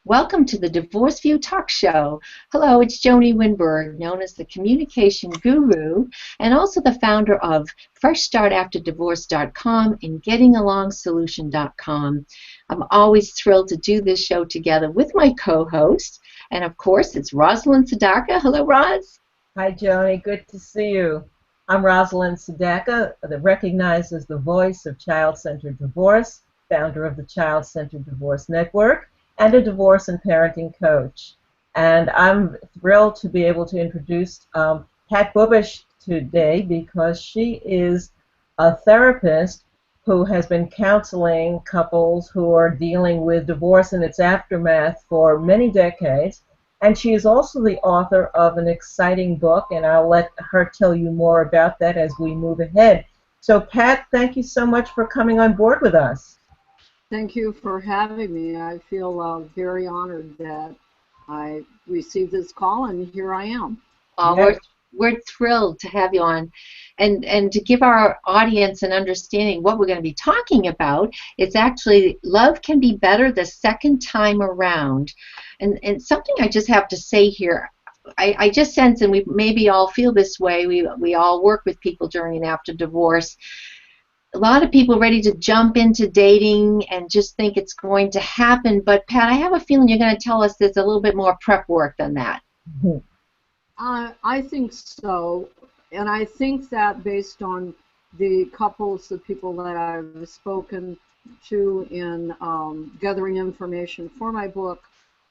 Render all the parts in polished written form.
Welcome to the Divorce View Talk Show. Hello, it's Joanie Winberg, known as the Communication Guru, and also the founder of FreshStartAfterDivorce.com and GettingAlongSolution.com. I'm always thrilled to do this show together with my co-host, and of course, it's Rosalind Sedacca. Hello, Roz. Hi, Joanie. Good to see you. I'm Rosalind Sedacca, recognized as the voice of child-centered divorce, founder of the Child-Centered Divorce Network, and a divorce and parenting coach. And I'm thrilled to be able to introduce Pat Bubish today because she is a therapist who has been counseling couples who are dealing with divorce and its aftermath for many decades. And she is also the author of an exciting book, and I'll let her tell you more about that as we move ahead. So, Pat, thank you so much for coming on board with us. Thank you for having me. I feel very honored that I received this call, and here I am. Yes. We're thrilled to have you on, and to give our audience an understanding what we're going to be talking about. It's actually love can be better the second time around, and something I just have to say here. I just sense, and we maybe all feel this way. We all work with people during and after divorce. A lot of people ready to jump into dating and just think it's going to happen. But Pat, I have a feeling you're going to tell us there's a little bit more prep work than that. Mm-hmm. I think so, and I think that based on the people that I've spoken to in gathering information for my book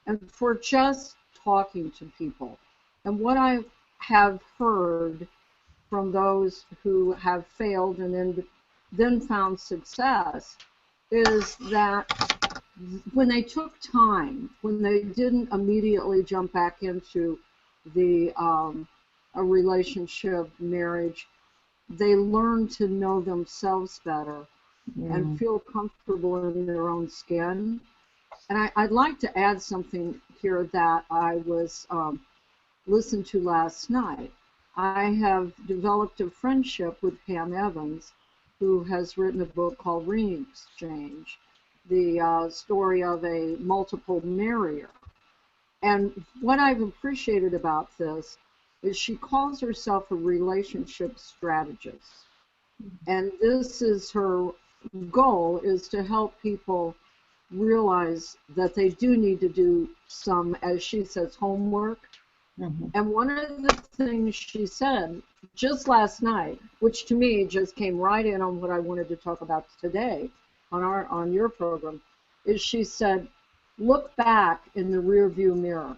and for just talking to people, and what I have heard from those who have failed and then found success is that when they took time, when they didn't immediately jump back into a relationship, marriage, they learn to know themselves better and feel comfortable in their own skin. And I'd like to add something here that I was listened to last night. I have developed a friendship with Pam Evans, who has written a book called Ring Exchange, the story of a multiple marrier. And what I've appreciated about this is she calls herself a relationship strategist. And this is her goal, is to help people realize that they do need to do some, as she says, homework. Mm-hmm. And one of the things she said just last night, which to me just came right in on what I wanted to talk about today on your program, is she said, look back in the rearview mirror.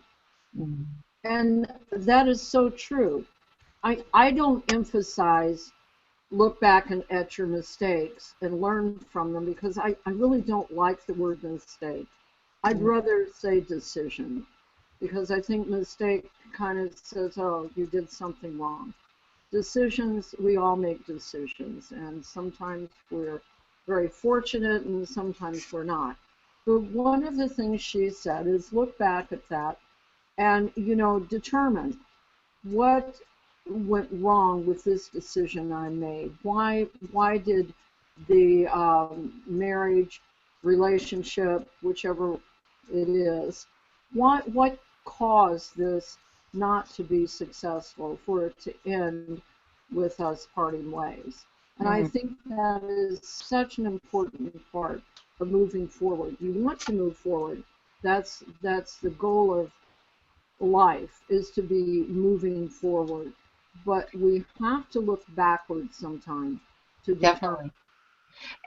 Mm-hmm. And that is so true. I don't emphasize look back at your mistakes and learn from them because I really don't like the word mistake. I'd rather say decision, because I think mistake kind of says, oh, you did something wrong. Decisions, we all make decisions, and sometimes we're very fortunate and sometimes we're not. But one of the things she said is look back at that and, determine what went wrong with this decision I made. Why did the marriage, relationship, whichever it is, what caused this not to be successful, for it to end with us parting ways? And I think that is such an important part of moving forward. You want to move forward. That's the goal of life, is to be moving forward. But we have to look backwards sometimes to determine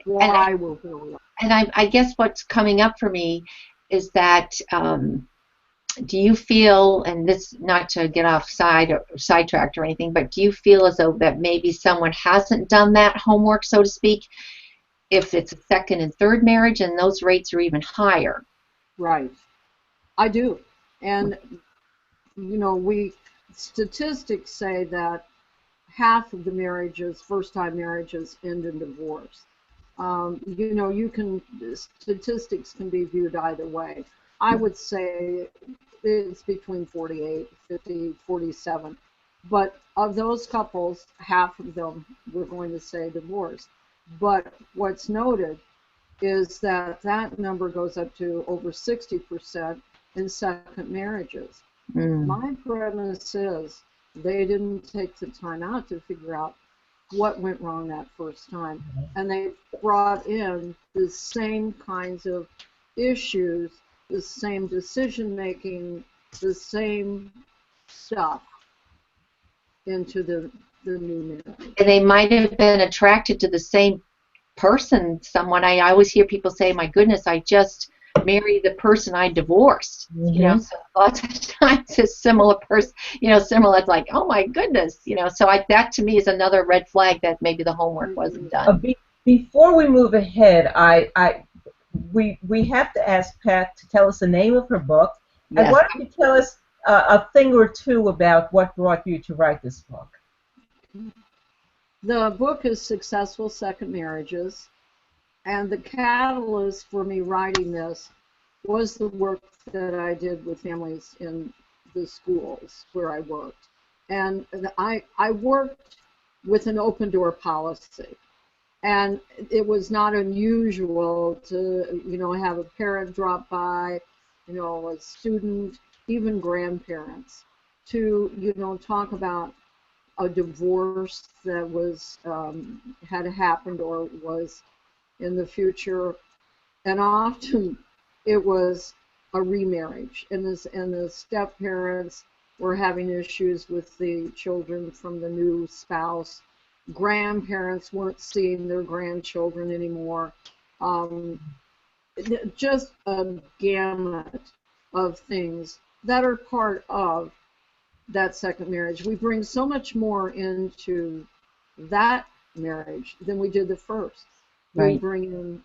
why we're where we are. And I guess what's coming up for me is that do you feel, and this not to get off sidetracked or anything, but do you feel as though that maybe someone hasn't done that homework, so to speak, if it's a second and third marriage, and those rates are even higher? Right. I do. And, statistics say that half of the marriages, first-time marriages, end in divorce. Statistics can be viewed either way. I would say it's between 48, 50, 47. But of those couples, half of them we're going to say divorce. But what's noted is that number goes up to over 60% in second marriages. Mm. My premise is they didn't take the time out to figure out what went wrong that first time. And they brought in the same kinds of issues, the same decision making, the same stuff into the new marriage. And they might have been attracted to the same person, someone. I always hear people say, my goodness, I just married the person I divorced. You know, so lots of times it's similar person, you know, similar. It's like, oh my goodness, you know. So that to me is another red flag that maybe the homework wasn't done. Before we move ahead, we have to ask Pat to tell us the name of her book. Yes. And why don't you tell us a thing or two about what brought you to write this book? The book is Successful Second Marriages, and the catalyst for me writing this was the work that I did with families in the schools where I worked. And I worked with an open door policy. And it was not unusual to, you know, have a parent drop by, you know, a student, even grandparents, to, you know, talk about a divorce that was had happened or was in the future, and often it was a remarriage, and the step parents were having issues with the children from the new spouse. Grandparents weren't seeing their grandchildren anymore. Just a gamut of things that are part of that second marriage. We bring so much more into that marriage than we did the first. Right. We bring in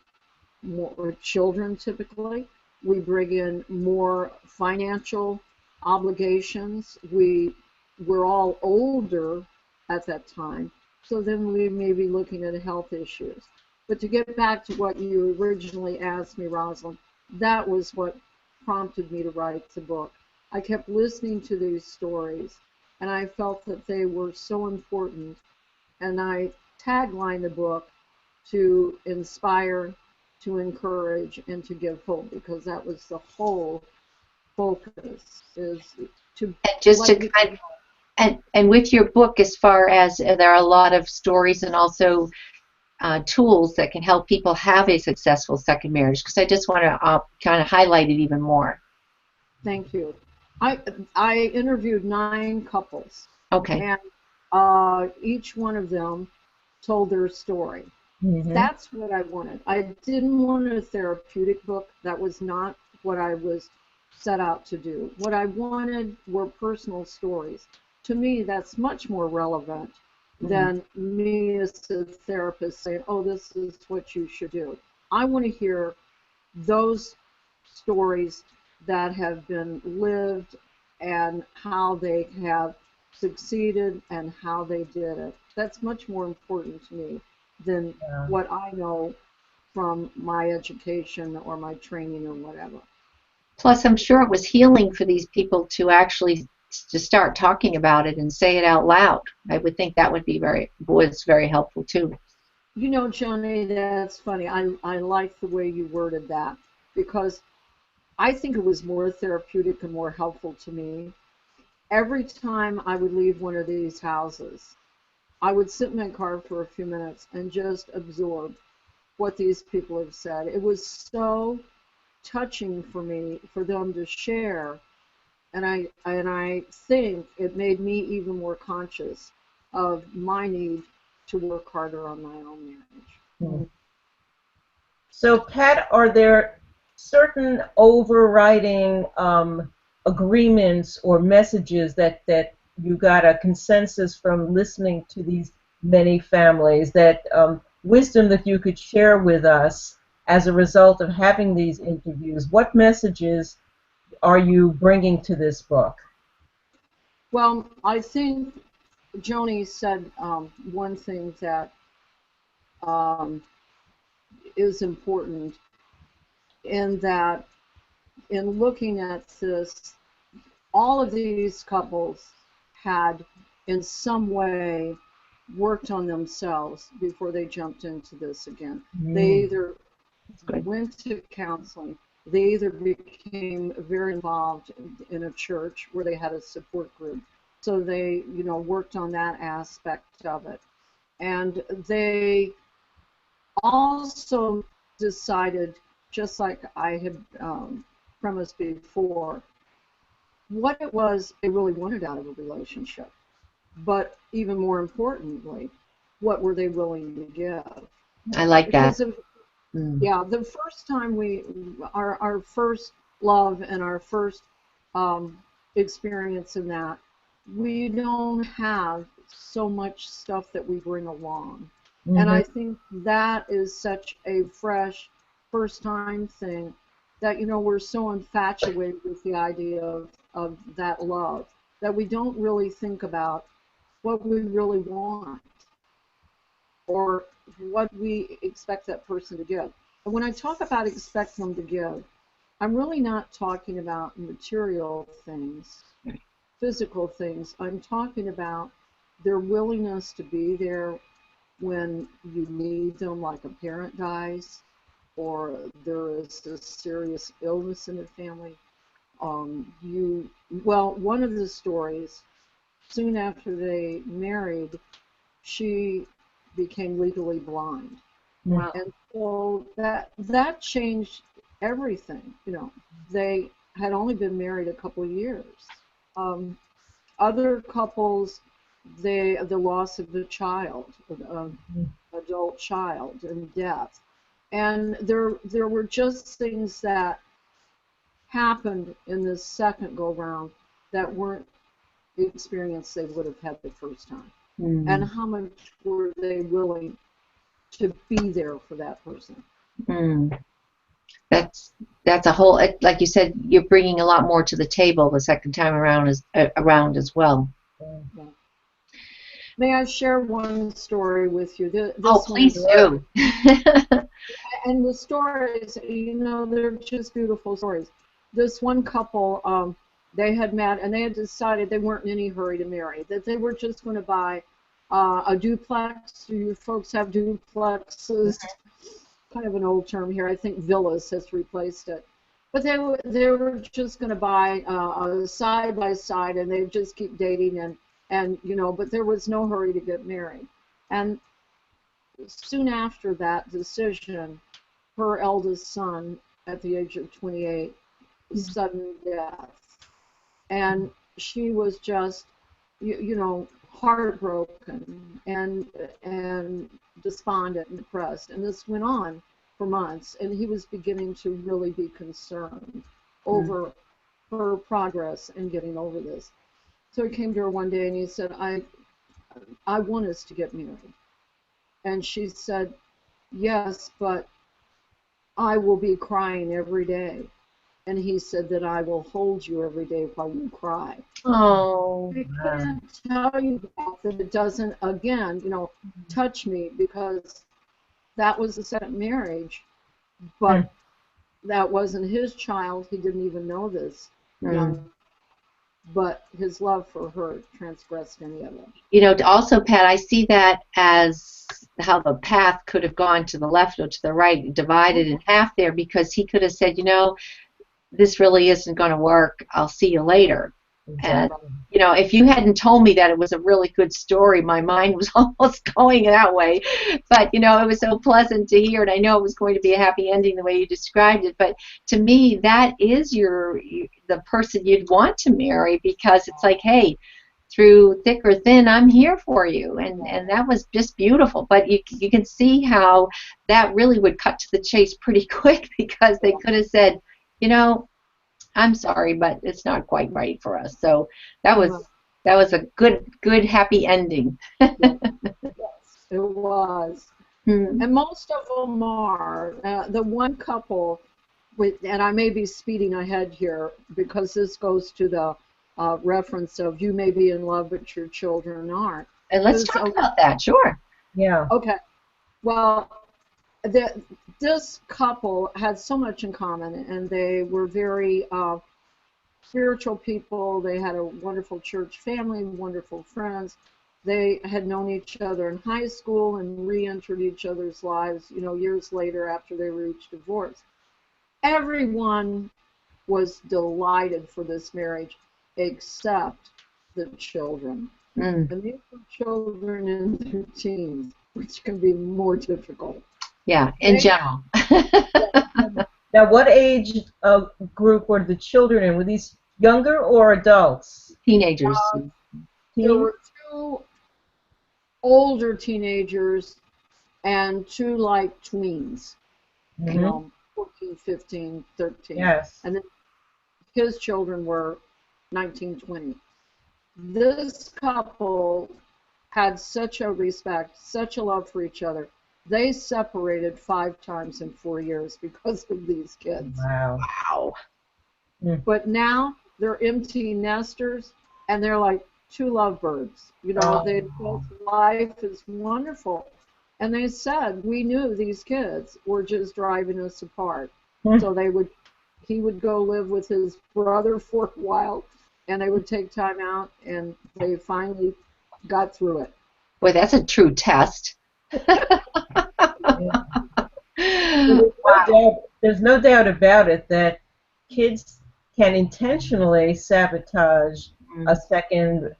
more children typically. We bring in more financial obligations. We're all older at that time, so then we may be looking at health issues. But to get back to what you originally asked me, Rosalind, that was what prompted me to write the book. I kept listening to these stories, and I felt that they were so important. And I taglined the book to inspire, to encourage, and to give hope, because that was the whole focus, is to And just let to kind of, and with your book, as far as there are a lot of stories and also tools that can help people have a successful second marriage, because I just want to kind of highlight it even more. Thank you. I interviewed 9 couples. Okay. And each one of them told their story. Mm-hmm. That's what I wanted. I didn't want a therapeutic book. That was not what I was set out to do. What I wanted were personal stories. To me, that's much more relevant than me as a therapist saying, oh, this is what you should do. I want to hear those stories that have been lived and how they have succeeded and how they did it. That's much more important to me than what I know from my education or my training or whatever. Plus, I'm sure it was healing for these people to actually to start talking about it and say it out loud. I would think that would be was very helpful too. You know, Joanie, that's funny. I like the way you worded that, because I think it was more therapeutic and more helpful to me. Every time I would leave one of these houses, I would sit in my car for a few minutes and just absorb what these people have said. It was so touching for me for them to share, and I think it made me even more conscious of my need to work harder on my own marriage. Mm-hmm. So, Pat, are there certain overriding agreements or messages that you got a consensus from listening to these many families, that wisdom that you could share with us as a result of having these interviews? What messages are you bringing to this book? Well, I think Joanie said one thing that is important, in that in looking at this, all of these couples had in some way worked on themselves before they jumped into this again. They either went to counseling, they either became very involved in a church where they had a support group. So they, worked on that aspect of it. And they also decided, just like I had premised before, what it was they really wanted out of a relationship. But even more importantly, what were they willing to give? I like that. Because yeah, the first time our first love and our first experience in that, we don't have so much stuff that we bring along. And I think that is such a fresh first time thing that, we're so infatuated with the idea of that love that we don't really think about what we really want or what we expect that person to give. And when I talk about expect them to give, I'm really not talking about material things, physical things. I'm talking about their willingness to be there when you need them, like a parent dies, or there is a serious illness in the family. One of the stories, soon after they married, she became legally blind. Wow. And so that changed everything. They had only been married a couple of years. Other couples, the loss of the child, adult child, and death, and there were just things that happened in this second go round that weren't the experience they would have had the first time. And how much were they willing to be there for that person? That's a whole, like you said, you're bringing a lot more to the table the second time around as well. Yeah. May I share one story with you? This please do. And the stories, they're just beautiful stories. This one couple, they had met and they had decided they weren't in any hurry to marry, that they were just going to buy a duplex. Do you folks have duplexes? Kind of an old term here. I think villas has replaced it. But they were just going to buy a side by side, and they'd just keep dating and but there was no hurry to get married. And soon after that decision, her eldest son, at the age of 28, sudden death. And she was just, heartbroken and despondent and depressed. And this went on for months, and he was beginning to really be concerned over her progress in getting over this. So he came to her one day and he said, I want us to get married. And she said, yes, but I will be crying every day. And he said that I will hold you every day while you cry. Oh. I can't tell you that it doesn't, again, touch me, because that was the second marriage, but that wasn't his child. He didn't even know this. But his love for her transgressed any of it. Also, Pat, I see that as how the path could have gone to the left or to the right, divided in half there, because he could have said, this really isn't going to work. I'll see you later. Exactly. And, if you hadn't told me that it was a really good story, my mind was almost going that way. But, it was so pleasant to hear, and I know it was going to be a happy ending the way you described it. But to me, that is the person you'd want to marry, because it's like, hey, through thick or thin, I'm here for you. And that was just beautiful. But you can see how that really would cut to the chase pretty quick, because they could have said, I'm sorry, but it's not quite right for us. So that was a good happy ending. Yes, it was. And most of them are. The one couple, and I may be speeding ahead here, because this goes to the reference of you may be in love, but your children aren't. And let's talk about that, sure. Yeah. Okay. Well, this couple had so much in common, and they were very spiritual people. They had a wonderful church family, wonderful friends. They had known each other in high school and re-entered each other's lives, years later after they reached divorce. everyone was delighted for this marriage except the children. Mm. And these were children in their teens, which can be more difficult. Yeah, in general. Now, what age group were the children in? Were these younger or adults? Teenagers. There were two older teenagers and two like tweens, you know, 14, 15, 13. Yes. And then his children were 19, 20. This couple had such a respect, such a love for each other. They separated 5 times in 4 years because of these kids. Wow. Wow. But now they're empty nesters, and they're like two lovebirds. You know, they both life is wonderful. And they said, we knew these kids were just driving us apart. So he would go live with his brother for a while, and they would take time out, and they finally got through it. Boy, that's a true test. Wow. There's no doubt about it that kids can intentionally sabotage a second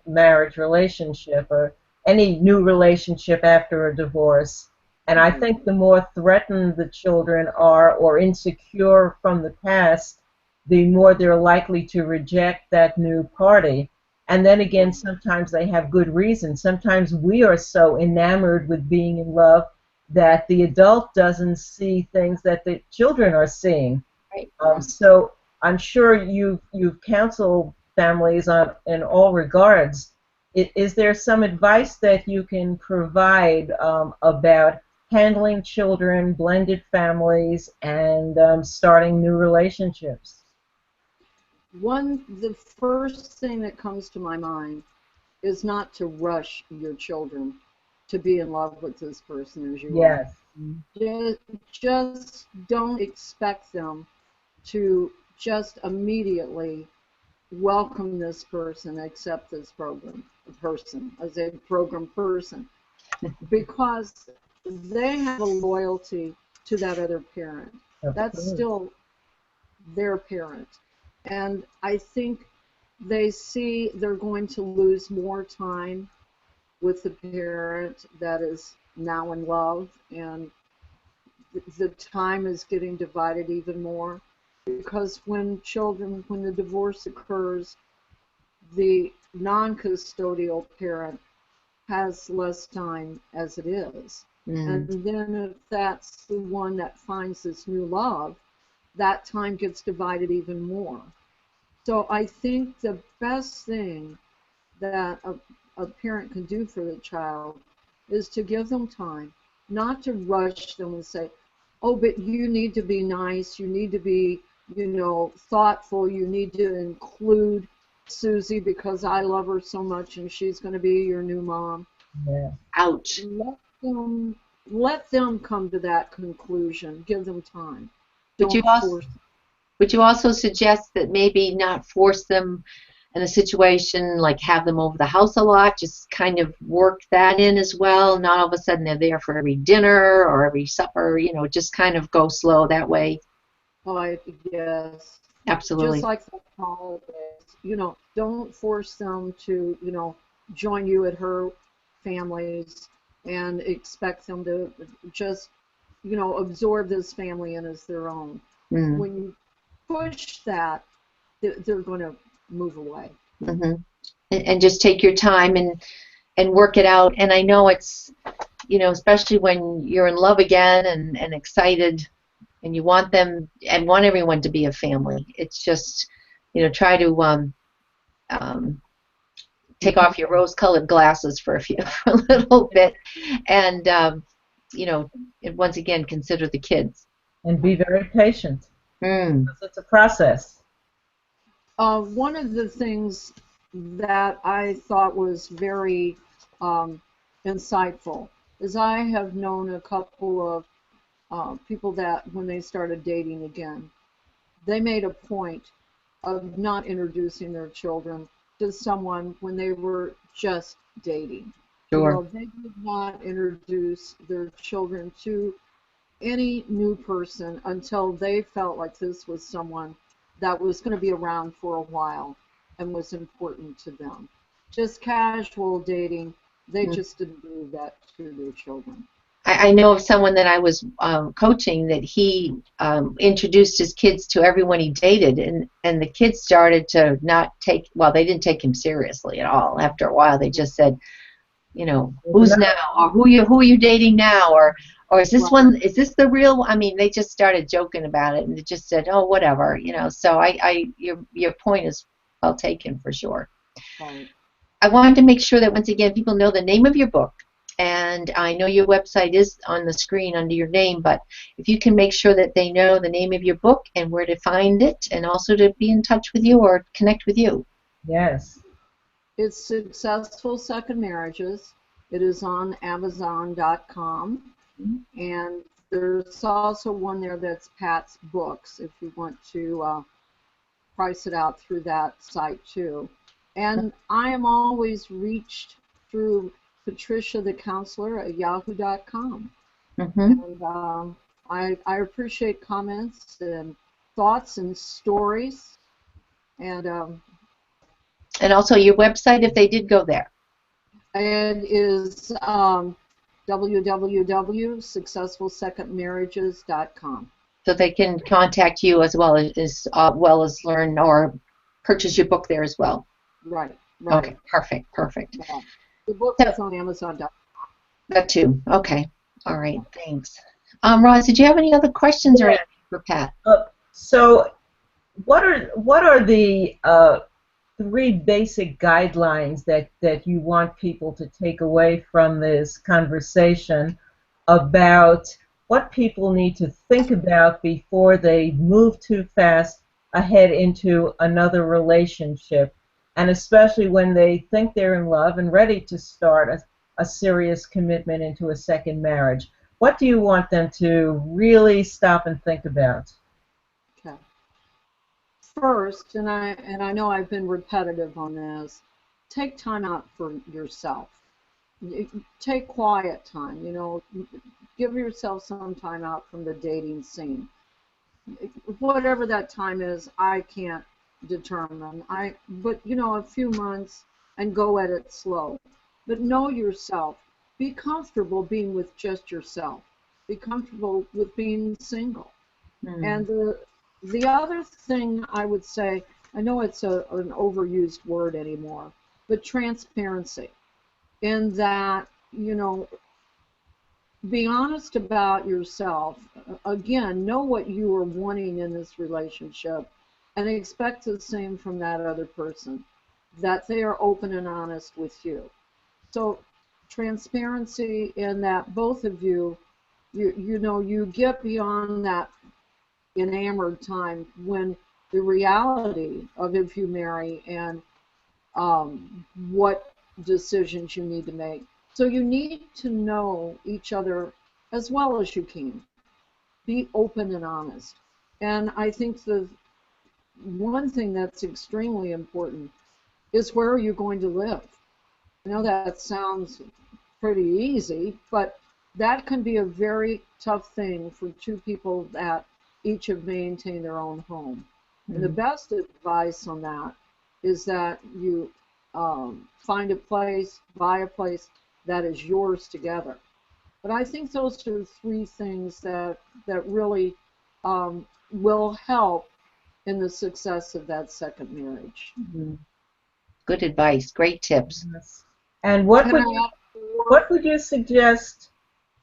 marriage relationship or any new relationship after a divorce. And I think the more threatened the children are or insecure from the past, the more they're likely to reject that new party. And then again, sometimes they have good reason. Sometimes we are so enamored with being in love that the adult doesn't see things that the children are seeing. Right. So I'm sure you've counseled families in all regards. Is there some advice that you can provide about handling children, blended families, and starting new relationships? The first thing that comes to my mind is not to rush your children to be in love with this person as you are. Just don't expect them to just immediately welcome this person, accept this person as a program person, because they have a loyalty to that other parent. That's still their parent. And I think they see they're going to lose more time with the parent that is now in love, and the time is getting divided even more, because when the divorce occurs, the non-custodial parent has less time as it is. And then if that's the one that finds this new love, that time gets divided even more. So I think the best thing that a parent can do for the child is to give them time, not to rush them and say, oh, but you need to be nice, you need to be, thoughtful, you need to include Susie because I love her so much and she's going to be your new mom. Yeah. Ouch. Let them come to that conclusion. Give them time. Would you also suggest that maybe not force them in a situation, like have them over the house a lot, just kind of work that in as well, not all of a sudden they're there for every dinner or every supper, just kind of go slow that way? Oh, yes. Absolutely. Just like the holidays, don't force them to, join you at her family's and expect them to just, absorb this family in as their own. When you push that, they're going to move away. And just take your time and work it out. And I know it's, especially when you're in love again and excited and you want them and want everyone to be a family. It's just, try to take off your rose-colored glasses for a little bit, and once again consider the kids and be very patient. Because it's a process. One of the things that I thought was very insightful is I have known a couple of people that when they started dating again, they made a point of not introducing their children to someone when they were just dating. Sure. They did not introduce their children to any new person until they felt like this was someone that was going to be around for a while and was important to them. Just casual dating, they just didn't do that to their children. I know of someone that I was coaching that he introduced his kids to everyone he dated, and the kids started to not take, well, they didn't take him seriously at all. After a while, they just said, you know, who's now, or who are you dating now, or is this one, is this the real? I mean, they just started joking about it, and they just said, oh, whatever, you know. So your point is well taken for sure. Right. I wanted to make sure that once again people know the name of your book, and I know your website is on the screen under your name, but if you can make sure that they know the name of your book and where to find it, and also to be in touch with you or connect with you. Yes. It's Successful Second Marriages. It is on Amazon.com. And there's also one there that's Pat's Books, if you want to price it out through that site too. And I am always reached through Patricia the Counselor at yahoo.com. And I appreciate comments and thoughts and stories. And also your website, if they did go there. It is www.successfulsecondmarriages.com. So they can contact you as well as learn or purchase your book there as well. Right. Okay, perfect. Yeah. The book is on Amazon.com. That too. Okay. All right. Thanks. Roz, did you have any other questions or anything for Pat? So, what are the 3 basic guidelines that you want people to take away from this conversation about what people need to think about before they move too fast ahead into another relationship, and especially when they think they're in love and ready to start a serious commitment into a second marriage? What do you want them to really stop and think about? Okay. First, and I know I've been repetitive on this, take time out for yourself. Take quiet time, you know, give yourself some time out from the dating scene. Whatever that time is, I can't determine. But you know, a few months and go at it slow. But know yourself. Be comfortable being with just yourself. Be comfortable with being single. And the other thing I would say, I know it's an overused word anymore, but transparency. In that, you know, be honest about yourself. Again, know what you are wanting in this relationship and expect the same from that other person, that they are open and honest with you. So transparency in that both of you, you know, you get beyond that enamored time when the reality of if you marry and what decisions you need to make. So you need to know each other as well as you can. Be open and honest. And I think the one thing that's extremely important is where are you going to live? I know that sounds pretty easy, but that can be a very tough thing for two people that each have maintained their own home. And the best advice on that is that you find a place, buy a place that is yours together. But I think those are 3 things that really will help in the success of that second marriage. Good advice. Great tips. Yes. And what would you suggest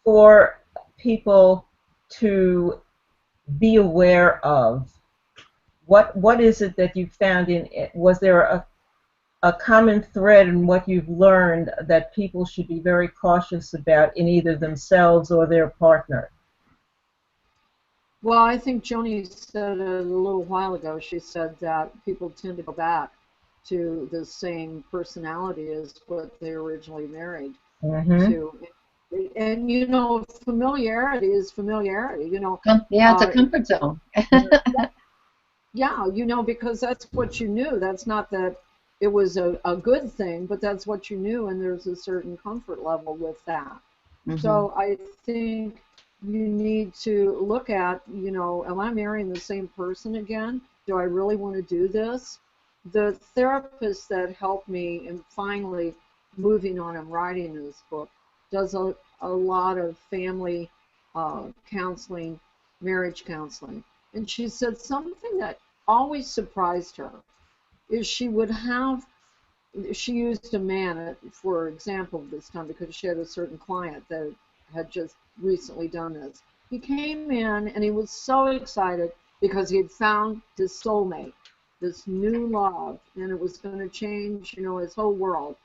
for people to be aware of? What is it that you found in it? Was there a common thread in what you've learned that people should be very cautious about in either themselves or their partner? Well, I think Joanie said it a little while ago. She said that people tend to go back to the same personality as what they originally married to. And, you know, familiarity is familiarity, you know. Yeah, it's a comfort zone. Yeah, you know, because that's what you knew. That's not that it was a good thing, but that's what you knew, and there's a certain comfort level with that. So I think you need to look at, you know, am I marrying the same person again? Do I really want to do this? The therapist that helped me in finally moving on and writing this book does a lot of family counseling, marriage counseling. And she said something that always surprised her is she used a man, for example, this time because she had a certain client that had just recently done this. He came in and he was so excited because he had found his soulmate, this new love, and it was going to change, you know, his whole world.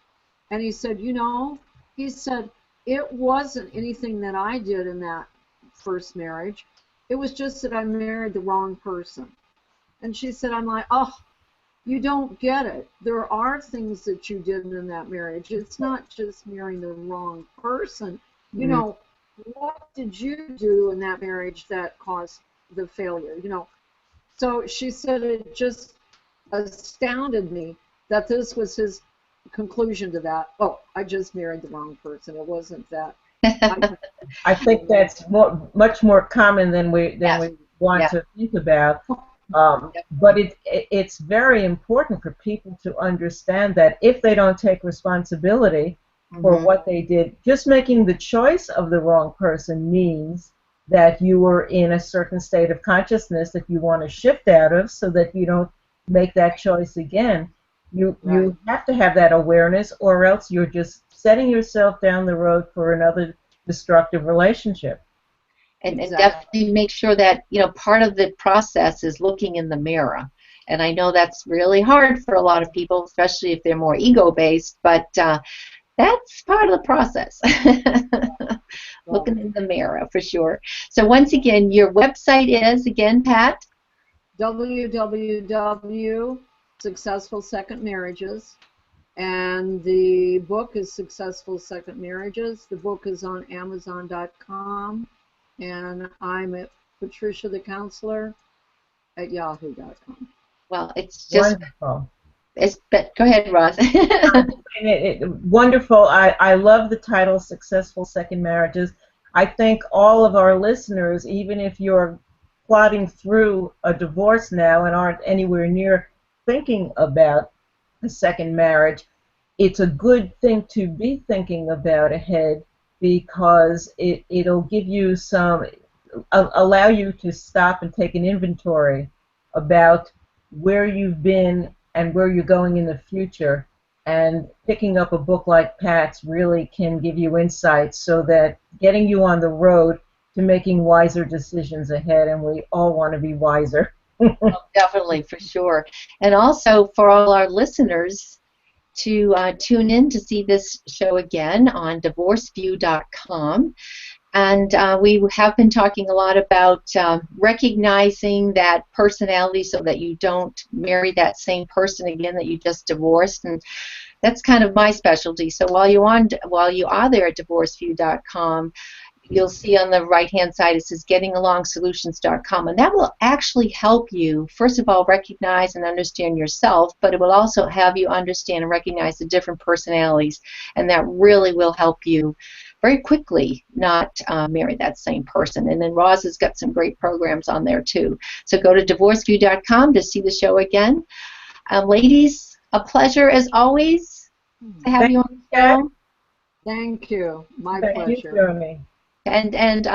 And he said, you know, he said, it wasn't anything that I did in that first marriage. It was just that I married the wrong person. And she said, I'm like, oh, you don't get it. There are things that you did in that marriage. It's not just marrying the wrong person. You know, what did you do in that marriage that caused the failure? You know, so she said it just astounded me that this was his conclusion to that. Oh, I just married the wrong person. It wasn't that. I think that's much more common than we want Yeah. to think about. But it's very important for people to understand that if they don't take responsibility for what they did, just making the choice of the wrong person means that you were in a certain state of consciousness that you want to shift out of so that you don't make that choice again. You have to have that awareness, or else you're just setting yourself down the road for another destructive relationship. And definitely make sure that, you know, part of the process is looking in the mirror. And I know that's really hard for a lot of people, especially if they're more ego-based, but that's part of the process. Looking in the mirror, for sure. So once again, your website is, again, Pat? www.Successful Second Marriages. And the book is Successful Second Marriages. The book is on Amazon.com. And I'm at Patricia the Counselor at yahoo.com. Well, it's just wonderful. Go ahead, Roz. Wonderful. I love the title, Successful Second Marriages. I think all of our listeners, even if you're plodding through a divorce now and aren't anywhere near thinking about a second marriage, it's a good thing to be thinking about ahead, because it'll give you allow you to stop and take an inventory about where you've been and where you're going in the future. And picking up a book like Pat's really can give you insights, so that getting you on the road to making wiser decisions ahead, and we all want to be wiser. Oh, definitely, for sure. And also for all our listeners to tune in to see this show again on divorceview.com. And we have been talking a lot about recognizing that personality so that you don't marry that same person again that you just divorced. And that's kind of my specialty. So while you are there at divorceview.com, you'll see on the right-hand side it says gettingalongsolutions.com, and that will actually help you, first of all, recognize and understand yourself, but it will also have you understand and recognize the different personalities, and that really will help you very quickly not marry that same person. And then Roz has got some great programs on there too. So go to divorceview.com to see the show again. Ladies, a pleasure as always to have you on the show. Thank you. My Thank pleasure. you, Joanie. And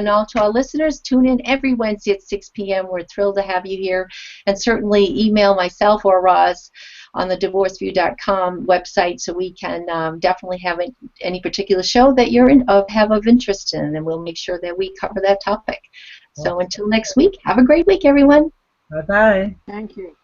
all to our listeners, tune in every Wednesday at 6 p.m. We're thrilled to have you here. And certainly email myself or Roz on the divorceview.com website, so we can definitely have any particular show that you're have of interest in, and we'll make sure that we cover that topic. So until next week, have a great week, everyone. Bye-bye. Thank you.